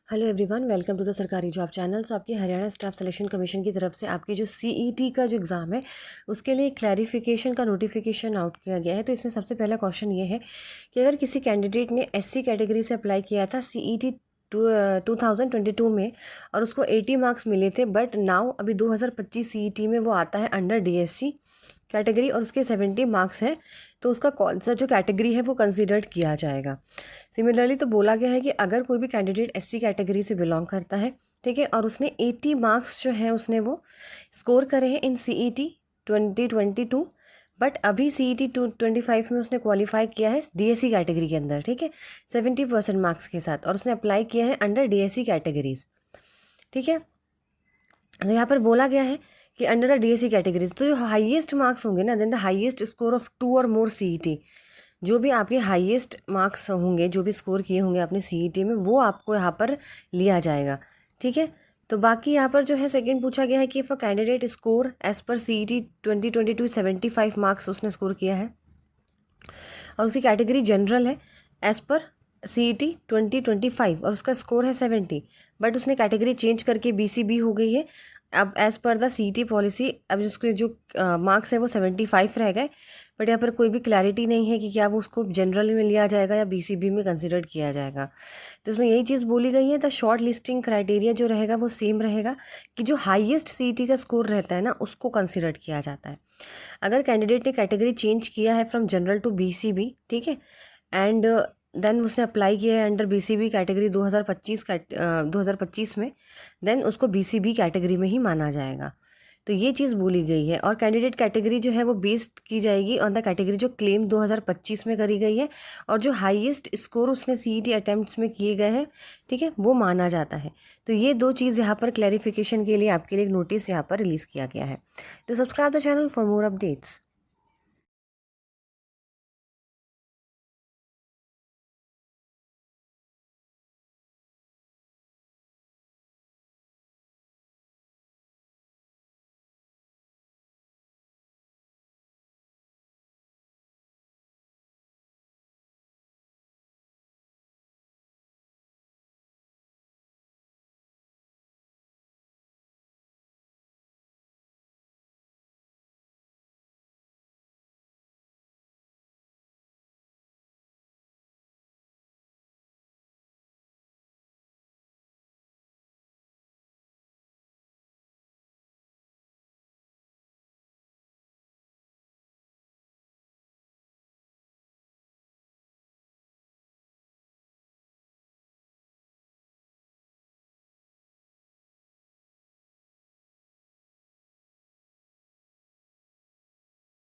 Hello everyone, welcome to the सरकारी job channel. So आपकी Haryana staff selection commission की तरफ से आपकी जो सीईटी का जो एग्ज़ाम है उसके लिए क्लैरिफिकेशन का नोटिफिकेशन आउट किया गया है। तो इसमें सबसे पहला क्वेश्चन ये है कि अगर किसी कैंडिडेट ने एससी कैटेगरी से अप्लाई किया था सीईटी 2022 में और उसको 80 मार्क्स मिले थे, बट नाउ अभी 2025 सीईटी में वो आता है अंडर डीएससी कैटेगरी और उसके 70 मार्क्स हैं, तो उसका कौन सा जो कैटेगरी है वो कंसिडर्ड किया जाएगा। सिमिलरली तो बोला गया है कि अगर कोई भी कैंडिडेट एससी कैटेगरी से बिलोंग करता है, ठीक है, और उसने 80 मार्क्स जो है उसने वो स्कोर करे हैं इन सीईटी 2022, बट अभी सीईटी 225 में उसने क्वालिफाई किया है डीएससी कैटेगरी के अंदर, ठीक है, 70% मार्क्स के साथ, और उसने अप्लाई किया है अंडर डीएससी कैटेगरीज, ठीक है। तो यहाँ पर बोला गया है कि अंडर द डीएससी कैटेगरीज तो जो हाईएस्ट मार्क्स होंगे ना, then the highest score of 2 और मोर सीईटी, जो भी आपके हाईएस्ट मार्क्स होंगे, जो भी स्कोर किए होंगे आपने सीईटी में, वो आपको यहाँ पर लिया जाएगा, ठीक है। तो बाकी यहाँ पर जो है सेकंड पूछा गया है कि if a candidate score as per CET 2022 75 marks उसने स्कोर किया है और उसकी कैटेगरी जनरल है एज पर सीईटी 2025 और उसका स्कोर है 70, बट उसने कैटेगरी चेंज करके बीसीबी हो गई है। अब as per the CET policy अब उसके जो मार्क्स है वो 75 रह गए, बट यहाँ पर कोई भी क्लैरिटी नहीं है कि क्या वो उसको जनरल में लिया जाएगा या बीसीबी में कंसिडर किया जाएगा। तो इसमें यही चीज़ बोली गई है, द शॉर्ट लिस्टिंग क्राइटेरिया जो रहेगा वो सेम रहेगा कि जो हाईएस्ट सीईटी का स्कोर रहता है ना उसको कंसिडर किया जाता है। अगर कैंडिडेट ने कैटेगरी चेंज किया है फ्रॉम जनरल टू बीसीबी, ठीक है, एंड देन उसने अप्लाई किया है अंडर बीसीबी कैटेगरी 2025 में, देन उसको बीसीबी कैटेगरी में ही माना जाएगा। तो ये चीज़ बोली गई है, और कैंडिडेट कैटेगरी जो है वो बेस्ड की जाएगी ऑन द कैटेगरी जो क्लेम 2025 में करी गई है और जो हाईएस्ट स्कोर उसने सीईटी अटेम्प्ट्स में किए गए हैं, ठीक है, वो माना जाता है। तो ये दो चीज़ यहाँ पर क्लैरिफिकेशन के लिए आपके लिए एक नोटिस यहाँ पर रिलीज़ किया गया है। तो subscribe the channel for more updates.